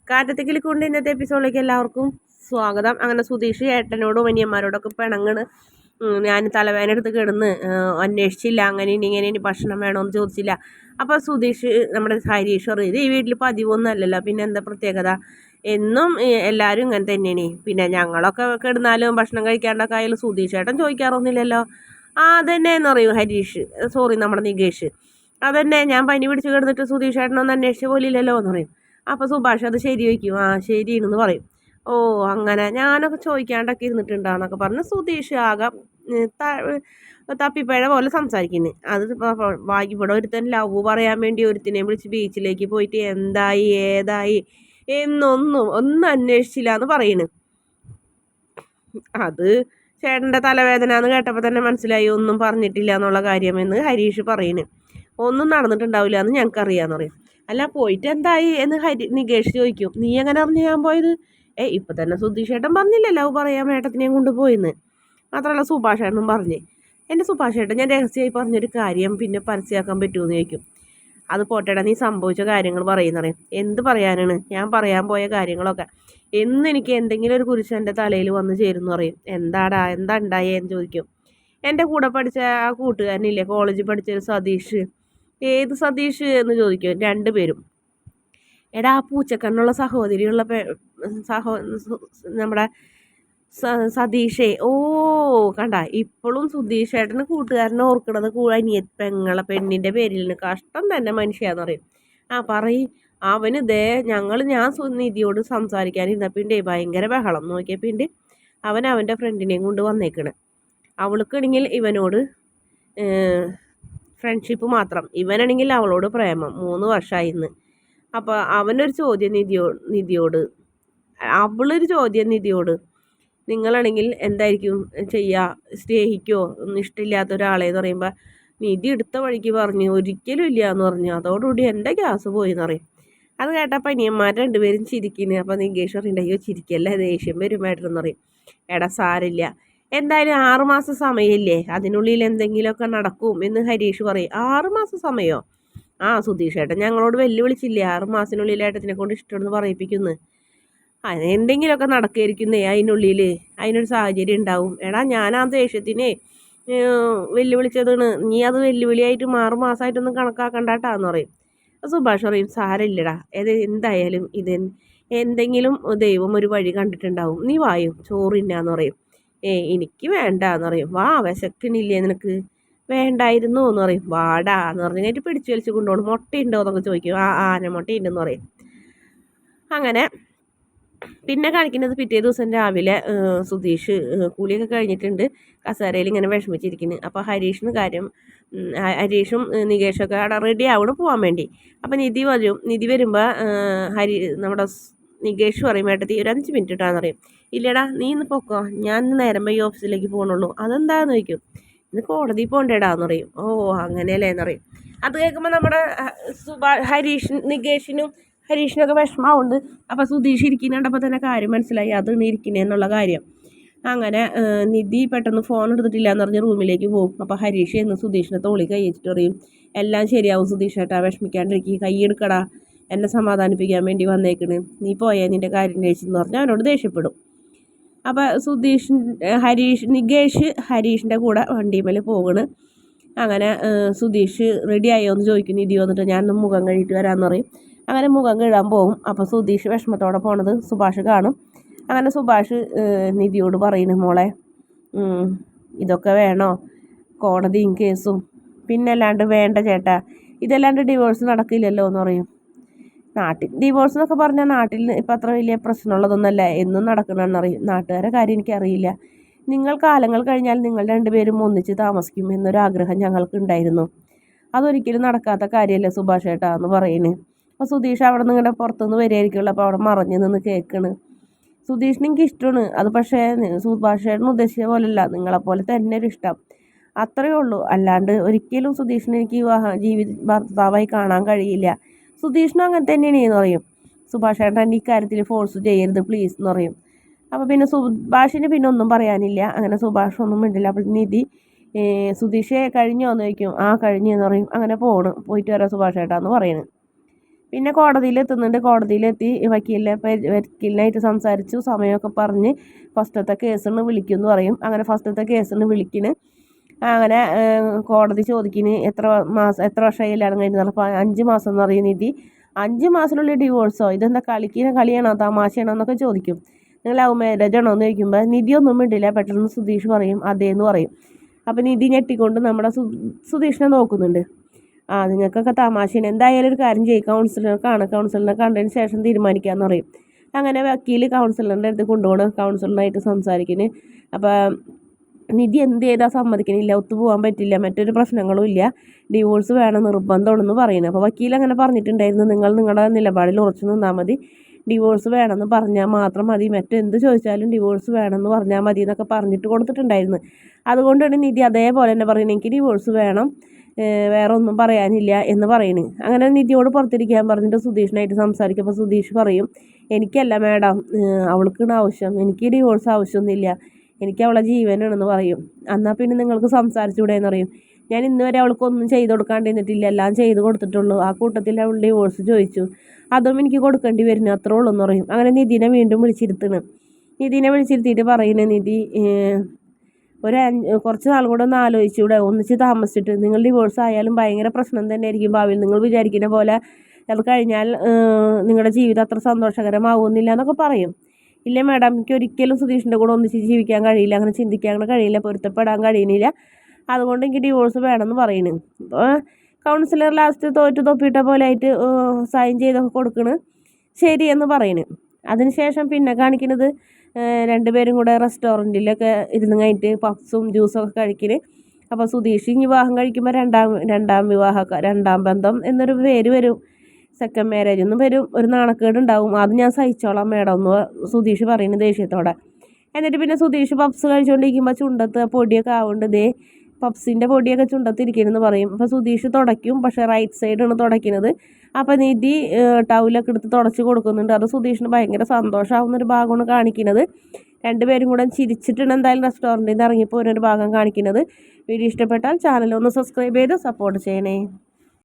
കാറ്റത്തേക്കിൽ കൊണ്ട് ഇന്നത്തെ എപ്പിസോഡിലേക്ക് എല്ലാവർക്കും സ്വാഗതം. അങ്ങനെ സുധീഷ് ഏട്ടനോടും അനിയന്മാരോടൊക്കെ പിണങ്ങണ്. ഞാൻ തലവേദന എടുത്ത് കിടന്ന് അന്വേഷിച്ചില്ല, അങ്ങനെ ഇനി ഭക്ഷണം വേണമെന്ന് ചോദിച്ചില്ല. അപ്പോൾ സുധീഷ് നമ്മുടെ ഹരീഷ് പറയും, ഇത് ഈ വീട്ടിൽ പതിവൊന്നും അല്ലല്ലോ, പിന്നെ എന്താ പ്രത്യേകത, എന്നും എല്ലാവരും ഇങ്ങനെ തന്നെയാണ്. പിന്നെ ഞങ്ങളൊക്കെ കിടന്നാലും ഭക്ഷണം കഴിക്കാണ്ടൊക്കെ ആയാലും സുധീഷ് ഏട്ടൻ ചോദിക്കാറൊന്നുമില്ലല്ലോ. അതന്നെ എന്ന് പറയും ഹരീഷ്, സോറി നമ്മുടെ നികേഷ്. അതന്നെ ഞാൻ പനി പിടിച്ച് കിടന്നിട്ട് സുധീഷ് ഏട്ടനൊന്നും അന്വേഷിച്ച പോലില്ലല്ലോ എന്ന് പറയും. അപ്പോൾ സുഭാഷ് അത് ശരി വയ്ക്കും, ആ ശരിയെന്ന് പറയും. ഓ അങ്ങനെ ഞാനൊക്കെ ചോദിക്കാണ്ടൊക്കെ ഇരുന്നിട്ടുണ്ടാന്നൊക്കെ പറഞ്ഞ് സുധീഷ് ആകെ തപ്പിപ്പഴ പോലെ സംസാരിക്കുന്നത്. അത് ഇവിടെ ഒരുത്തൻ ലവ് പറയാൻ വേണ്ടി ഒരുത്തിനെ വിളിച്ച് ബീച്ചിലേക്ക് പോയിട്ട് എന്തായി ഏതായി ഒന്നും അന്വേഷിച്ചില്ല എന്ന് പറയുന്നു. അത് ചേട്ടൻ്റെ തലവേദന എന്ന് കേട്ടപ്പോൾ തന്നെ മനസ്സിലായി ഒന്നും പറഞ്ഞിട്ടില്ല എന്നുള്ള കാര്യമെന്ന് ഹരീഷ് പറയുന്നു. ഒന്നും നടന്നിട്ടുണ്ടാവില്ല എന്ന് ഞങ്ങൾക്കറിയാമെന്ന് പറയും. അല്ല പോയിട്ട് എന്തായി എന്ന് നികേഷ് ചോദിക്കും. നീ എങ്ങനെ അറിഞ്ഞു ഞാൻ പോയത്? ഇപ്പം തന്നെ സുധീഷ് ഏട്ടൻ പറഞ്ഞില്ലല്ലോ പറയാൻ ഏട്ടത്തിനെയും കൊണ്ട് പോയിന്ന്. മാത്രമല്ല സുഭാഷ് ഏട്ടനും പറഞ്ഞ്. എൻ്റെ സുഭാഷ് ഏട്ടൻ ഞാൻ രഹസ്യമായി പറഞ്ഞൊരു കാര്യം പിന്നെ പരസ്യമാക്കാൻ പറ്റുമെന്ന് ചോദിക്കും. അത് പോട്ടേടാ, നീ സംഭവിച്ച കാര്യങ്ങൾ പറയുന്നറിയാം. എന്ത് പറയാനാണ്, ഞാൻ പറയാൻ പോയ കാര്യങ്ങളൊക്കെ എന്നും എനിക്ക് എന്തെങ്കിലും ഒരു കുരിശ് എൻ്റെ തലയിൽ വന്ന് ചേരുന്നു പറയും. എന്താ ഉണ്ടായേ എന്ന് ചോദിക്കും. എൻ്റെ കൂടെ പഠിച്ച ആ കൂട്ടുകാരനില്ലേ, കോളേജിൽ പഠിച്ചൊരു സതീഷ്. ഏത് സതീഷ് എന്ന് ചോദിക്കും രണ്ടുപേരും. എടാ ആ പൂച്ചക്കണ്ണുള്ള സഹോദരിയുള്ള നമ്മുടെ സതീഷേ. ഓ കണ്ട, ഇപ്പോഴും സുധീഷ് ഏട്ടന് കൂട്ടുകാരനെ ഓർക്കണത് പെങ്ങളെ പെണ്ണിൻ്റെ പേരിൽ കഷ്ടം തന്നെ മനുഷ്യാന്ന് പറയും. ആ പറയും. അവന് ഞാൻ നിധിയോട് സംസാരിക്കാനിരുന്നപ്പിൻ്റെ ഭയങ്കര ബഹളം നോക്കിയപ്പിൻ്റെ അവൻ്റെ ഫ്രണ്ടിനെയും കൊണ്ട് വന്നേക്കണ്. അവൾക്കാണെങ്കിൽ ഇവനോട് ഫ്രണ്ട്ഷിപ്പ് മാത്രം, ഇവനാണെങ്കിൽ അവളോട് പ്രേമം 3 വർഷമായിന്ന്. അപ്പോൾ അവനൊരു ചോദ്യം നിധിയോട് അവളൊരു ചോദ്യം നിധിയോട്, നിങ്ങളാണെങ്കിൽ എന്തായിരിക്കും ചെയ്യുക, സ്നേഹിക്കോ ഇഷ്ടമില്ലാത്ത ഒരാളെ എന്ന് പറയുമ്പോൾ നിധി എടുത്ത വഴിക്ക് പറഞ്ഞു ഒരിക്കലും ഇല്ല എന്ന് പറഞ്ഞു. അതോടുകൂടി എൻ്റെ ഗ്യാസ് പോയി എന്ന് പറയും. അത് കേട്ടപ്പോൾ അനിയന്മാർ രണ്ടുപേരും ചിരിക്കുന്നു. അപ്പോൾ നികേഷ് പറയുന്നുണ്ട്, അയ്യോ ചിരിക്കല്ലേ ദേഷ്യം വരുമായിട്ടെന്ന് പറയും. എടാ സാരില്ല, എന്തായാലും 6 മാസം സമയമില്ലേ, അതിനുള്ളിൽ എന്തെങ്കിലുമൊക്കെ നടക്കും എന്ന് ഹരീഷ് പറയും. 6 മാസം സമയമോ? ആ സുധീഷ് ഏട്ടൻ ഞങ്ങളോട് വെല്ലുവിളിച്ചില്ലേ 6 മാസത്തിനുള്ളിൽ ഏട്ടത്തിനെ കൊണ്ട് ഇഷ്ടമെന്ന് പറയിപ്പിക്കുന്നു. എന്തെങ്കിലുമൊക്കെ നടക്കുമായിരിക്കുന്നേ അതിനുള്ളിൽ, അതിനൊരു സാഹചര്യം ഉണ്ടാവും. എടാ ഞാൻ ആ ദേഷ്യത്തിനെ വെല്ലുവിളിച്ചതാണ്, നീ അത് വെല്ലുവിളിയായിട്ട് 6 മാസമായിട്ടൊന്നും കണക്കാക്കണ്ടാട്ടാന്ന് പറയും. സുഭാഷ് പറയും, സാരമില്ലടാ, എന്തായാലും എന്തെങ്കിലും ദൈവം ഒരു വഴി കണ്ടിട്ടുണ്ടാവും, നീ വായും ചോറിന്നാന്ന് പറയും. എനിക്ക് വേണ്ടാന്ന് പറയും. വാ വിശക്കണില്ലേ നിനക്ക്? വേണ്ടായിരുന്നു എന്ന് പറയും. വാടാ എന്ന് പറഞ്ഞു കഴിഞ്ഞിട്ട് പിടിച്ചു വലിച്ച് കൊണ്ടുപോകണം. മുട്ടയുണ്ടോ എന്നൊക്കെ ചോദിക്കും. ആന മുട്ടയുണ്ടെന്ന് പറയും. അങ്ങനെ പിന്നെ കാണിക്കുന്നത് പിറ്റേ ദിവസം രാവിലെ സുധീഷ് കൂലിയൊക്കെ കഴിഞ്ഞിട്ടുണ്ട്, കസേരയിൽ ഇങ്ങനെ വിഷമിച്ചിരിക്കുന്നു. അപ്പോൾ ഹരീഷും നികേഷൊക്കെ അവിടെ റെഡി ആവണം പോകാൻ വേണ്ടി. അപ്പോൾ നിധി വരുമ്പോൾ നമ്മുടെ നികേഷ് പറയും, ഏട്ടത്തി ഒരു 5 മിനിറ്റ് ഇട്ടാന്ന് പറയും. ഇല്ലടാ നീ ഇന്ന് പൊക്കോ, ഞാൻ നേരം പോയി ഓഫീസിലേക്ക് പോകണുള്ളൂ. അതെന്താന്ന് ചോദിക്കും. ഇന്ന് കോടതി പോകണ്ടേടാന്ന് പറയും. ഓ അങ്ങനെയല്ലേ എന്ന് പറയും. അത് കേൾക്കുമ്പോൾ നമ്മുടെ ഹരീഷിനൊക്കെ വിഷമമുണ്ട്. അപ്പോൾ സുധീഷ് ഇരിക്കുന്നുണ്ടപ്പോൾ തന്നെ കാര്യം മനസ്സിലായി, അതാണ് ഇരിക്കുന്നതെന്നുള്ള കാര്യം. അങ്ങനെ നിധി പെട്ടെന്ന് ഫോൺ എടുത്തിട്ടില്ല എന്ന് പറഞ്ഞ് റൂമിലേക്ക് പോകും. അപ്പോൾ ഹരീഷ് എന്ന് സുധീഷിനെ തോളി കൈ വെച്ചിട്ട് പറയും, എല്ലാം ശരിയാവും സുധീഷ് ഏട്ടാ, വിഷമിക്കാണ്ടിരിക്കും, കൈയെടുക്കടാ, എന്നെ സമാധാനിപ്പിക്കാൻ വേണ്ടി വന്നേക്കണ്, നീ പോയേ നിൻ്റെ കാര്യം കഴിച്ചെന്ന് പറഞ്ഞാൽ അവനോട് ദേഷ്യപ്പെടും. അപ്പോൾ നികേഷ് ഹരീഷിൻ്റെ കൂടെ വണ്ടിമേൽ പോകണ്. അങ്ങനെ സുധീഷ് റെഡി ആയോ എന്ന് ചോദിക്കും. നിധി വന്നിട്ട് ഞാൻ മുഖം കഴിയിട്ട് വരാമെന്ന് പറയും. അങ്ങനെ മുഖം കഴുകാൻ പോകും. അപ്പോൾ സുധീഷ് വിഷമത്തോടെ പോണത് സുഭാഷ് കാണും. അങ്ങനെ സുഭാഷ് നിധിയോട് പറയുന്നു, മോളെ ഇതൊക്കെ വേണോ, കോടതിയും കേസും, പിന്നല്ലാണ്ട് വേണ്ട ചേട്ടാ, ഇതല്ലാണ്ട് ഡിവോഴ്സ് നടക്കില്ലല്ലോ എന്ന് പറയും. ഡിവോഴ്സ് എന്നൊക്കെ പറഞ്ഞാൽ നാട്ടിൽ ഇപ്പം അത്ര വലിയ പ്രശ്നമുള്ളതൊന്നല്ല, എന്നും നടക്കണമെന്നറിയും. നാട്ടുകാരെ കാര്യം എനിക്കറിയില്ല. നിങ്ങൾ കാലങ്ങൾ കഴിഞ്ഞാൽ നിങ്ങൾ രണ്ടുപേരും ഒന്നിച്ച് താമസിക്കും എന്നൊരാഗ്രഹം ഞങ്ങൾക്കുണ്ടായിരുന്നു. അതൊരിക്കലും നടക്കാത്ത കാര്യമല്ലേ സുഭാഷ് ഏട്ടാ എന്ന് പറയുന്നത്. അപ്പോൾ സുധീഷ് അവിടെ നിന്ന് ഇങ്ങനെ പുറത്തുനിന്ന് വരികയായിരിക്കുമല്ലോ. അപ്പോൾ അവിടെ മറഞ്ഞു നിന്ന് കേൾക്കണ്. സുധീഷിന് എനിക്ക് ഇഷ്ടമാണ്, അത് പക്ഷേ സുഭാഷ് ഏട്ടൻ ഉദ്ദേശിച്ച പോലെയല്ല, നിങ്ങളെപ്പോലെ തന്നെ ഒരു ഇഷ്ടം, അത്രയേ ഉള്ളൂ. അല്ലാണ്ട് ഒരിക്കലും സുധീഷിന് എനിക്ക് ഭർത്താവായി കാണാൻ കഴിയില്ല. സുധീഷിനും അങ്ങനെ തന്നെയാണ് എന്ന് പറയും. സുഭാഷ് ഏട്ടൻ ഈ കാര്യത്തിൽ ഫോഴ്സ് ചെയ്യരുത് പ്ലീസ് എന്ന് പറയും. അപ്പോൾ പിന്നെ സുഭാഷിന് പിന്നെ ഒന്നും പറയാനില്ല. അങ്ങനെ സുഭാഷ് ഒന്നും മിണ്ടില്ല. അപ്പോൾ നിധി സുധീഷേ കഴിഞ്ഞോ എന്ന് ചോദിക്കും. ആ കഴിഞ്ഞെന്ന് പറയും. അങ്ങനെ പോയിട്ട് വരാം സുഭാഷ് ഏട്ടാന്ന് പറയുന്നത്. പിന്നെ കോടതിയിലെത്തുന്നുണ്ട്. കോടതിയിലെത്തി വക്കീലിനായിട്ട് സംസാരിച്ചു, സമയമൊക്കെ പറഞ്ഞ് ഫസ്റ്റത്തെ കേസിന് വിളിക്കുമെന്ന് പറയും. അങ്ങനെ ഫസ്റ്റത്തെ കേസിന് വിളിക്കുന്നു. അങ്ങനെ കോടതി ചോദിക്കുന്നു എത്ര വർഷമായി കല്യാണം കഴിഞ്ഞത്. അപ്പോൾ 5 മാസം എന്ന് പറയും നിധി. 5 മാസത്തിനുള്ളിൽ ഡിവോഴ്സോ, ഇതെന്താ കളിയാണോ തമാശയാണോ എന്നൊക്കെ ചോദിക്കും. നിങ്ങൾ ലവ് മാരേജ് ആണോ എന്ന് ചോദിക്കുമ്പോൾ നിധി ഒന്നും മിണ്ടില്ല. പെട്ടെന്ന് സുധീഷ് പറയും അതേന്ന് പറയും. അപ്പോൾ നിധി ഞെട്ടിക്കൊണ്ട് നമ്മുടെ സുധീഷിനെ നോക്കുന്നുണ്ട്. നിങ്ങൾക്കൊക്കെ തമാശയാണ്, എന്തായാലും ഒരു കാര്യം ചെയ്യും, കൗൺസിലറിനെ കണ്ടതിന് ശേഷം തീരുമാനിക്കാമെന്ന് പറയും. അങ്ങനെ വക്കീൽ കൗൺസിലറിൻ്റെ അടുത്ത് കൊണ്ടുപോകണം, കൗൺസിലറിനായിട്ട് സംസാരിക്കുന്നു. അപ്പോൾ നിധി എന്ത് ചെയ്താൽ സമ്മതിക്കണില്ല, ഒത്തുപോകാൻ പറ്റില്ല, മറ്റൊരു പ്രശ്നങ്ങളും ഇല്ല, ഡിവോഴ്സ് വേണം നിർബന്ധമാണെന്ന് പറയുന്നത്. അപ്പോൾ വക്കീൽ അങ്ങനെ പറഞ്ഞിട്ടുണ്ടായിരുന്നു, നിങ്ങൾ നിങ്ങളുടെ നിലപാടിൽ ഉറച്ചു നിന്നാൽ മതി, ഡിവോഴ്സ് വേണമെന്ന് പറഞ്ഞാൽ മാത്രം മതി, മറ്റെന്ത് ചോദിച്ചാലും ഡിവോഴ്സ് വേണമെന്ന് പറഞ്ഞാൽ മതി എന്നൊക്കെ പറഞ്ഞിട്ട് കൊടുത്തിട്ടുണ്ടായിരുന്നു. അതുകൊണ്ടാണ് നിധി അതേപോലെ തന്നെ പറയുന്നത്, എനിക്ക് ഡിവോഴ്സ് വേണം, വേറെ ഒന്നും പറയാനില്ല എന്ന് പറയുന്നത്. അങ്ങനെ നിധിയോട് പുറത്തിരിക്കാൻ പറഞ്ഞിട്ട് സുധീഷിനായിട്ട് സംസാരിക്കുമ്പോൾ സുധീഷ് പറയും, എനിക്കല്ല മാഡം അവൾക്കാണ് ആവശ്യം, എനിക്ക് ഡിവോഴ്സ് ആവശ്യമൊന്നുമില്ല, എനിക്ക് അവളെ ജീവനാണെന്ന് പറയും. എന്നാൽ പിന്നെ നിങ്ങൾക്ക് സംസാരിച്ചുകൂടെ എന്ന് പറയും. ഞാൻ ഇന്ന് വരെ അവൾക്കൊന്നും ചെയ്ത് കൊടുക്കാണ്ടിരുന്നിട്ടില്ല, എല്ലാം ചെയ്ത് കൊടുത്തിട്ടുള്ളൂ. ആ കൂട്ടത്തിൽ അവൾ ഡിവോഴ്സ് ചോദിച്ചു, അതും എനിക്ക് കൊടുക്കേണ്ടി വരുന്നു, അത്രേ ഉള്ളൂ എന്ന് പറയും. അങ്ങനെ നിധിനെ വീണ്ടും വിളിച്ചിരുത്തണം. നിധിനെ വിളിച്ചിരുത്തിയിട്ട് പറയുന്നത്, നിധി കുറച്ച് നാളും കൂടെ ഒന്ന് ആലോചിച്ചുകൂടെ, ഒന്നിച്ച് താമസിച്ചിട്ട്, നിങ്ങൾ ഡിവോഴ്സ് ആയാലും ഭയങ്കര പ്രശ്നം തന്നെ ആയിരിക്കും ഭാവിയിൽ, നിങ്ങൾ വിചാരിക്കുന്ന പോലെ അത് കഴിഞ്ഞാൽ നിങ്ങളുടെ ജീവിതം അത്ര സന്തോഷകരമാവുന്നില്ല എന്നൊക്കെ പറയും. ഇല്ല മാഡം, എനിക്ക് ഒരിക്കലും സുധീഷിൻ്റെ കൂടെ ഒന്നിച്ച് ജീവിക്കാൻ കഴിയില്ല, അങ്ങനെ ചിന്തിക്കാൻ കഴിയില്ല, പൊരുത്തപ്പെടാൻ കഴിയുന്നില്ല, അതുകൊണ്ട് എനിക്ക് ഡിവോഴ്സ് വേണമെന്ന് പറയുന്നു. അപ്പോൾ കൗൺസിലർ ലാസ്റ്റ് തോറ്റു തൊപ്പിയിട്ട പോലെ ആയിട്ട് സൈൻ ചെയ്തൊക്കെ കൊടുക്കണ്, ശരി എന്ന് പറയുന്നു. അതിനുശേഷം പിന്നെ കാണിക്കുന്നത് രണ്ടുപേരും കൂടെ റെസ്റ്റോറൻറ്റിലൊക്കെ ഇരുന്ന് കഴിഞ്ഞിട്ട് പഫ്സും ജ്യൂസൊക്കെ കഴിക്കല്. അപ്പോൾ സുധീഷ് വിവാഹം കഴിക്കുമ്പോൾ രണ്ടാം ബന്ധം എന്നൊരു പേര് വരും, സെക്കൻഡ് മാരേജ് എന്നും വരും, ഒരു നാണക്കേട് ഉണ്ടാവും, അത് ഞാൻ സഹിച്ചോളാം മേഡം എന്ന് സുധീഷ് പറയുന്നു ദേഷ്യത്തോടെ. എന്നിട്ട് പിന്നെ സുധീഷ് പപ്സ് കഴിച്ചുകൊണ്ടിരിക്കുമ്പോൾ ചുണ്ടത്ത് പൊടിയൊക്കെ ആവുന്നുണ്ട്, പപ്സിൻ്റെ പൊടിയൊക്കെ ചുണ്ടത്തിരിക്കണമെന്ന് പറയും. അപ്പോൾ സുധീഷ് തുടയ്ക്കും, പക്ഷേ റൈറ്റ് സൈഡാണ് തുടയ്ക്കുന്നത്. അപ്പോൾ നിധി ടൗലൊക്കെ എടുത്ത് തുടച്ച് കൊടുക്കുന്നുണ്ട്. അത് സുധീഷിന് ഭയങ്കര സന്തോഷമാവുന്നൊരു ഭാഗമാണ് കാണിക്കുന്നത്. രണ്ടുപേരും കൂടെ ചിരിച്ചിട്ടാണ് എന്തായാലും റെസ്റ്റോറൻറ്റിൽ നിന്ന് ഇറങ്ങിപ്പോൾ ഒരു ഭാഗം കാണിക്കുന്നത്. വീഡിയോ ഇഷ്ടപ്പെട്ടാൽ ചാനൽ ഒന്ന് സബ്സ്ക്രൈബ് ചെയ്ത് സപ്പോർട്ട് ചെയ്യണേ.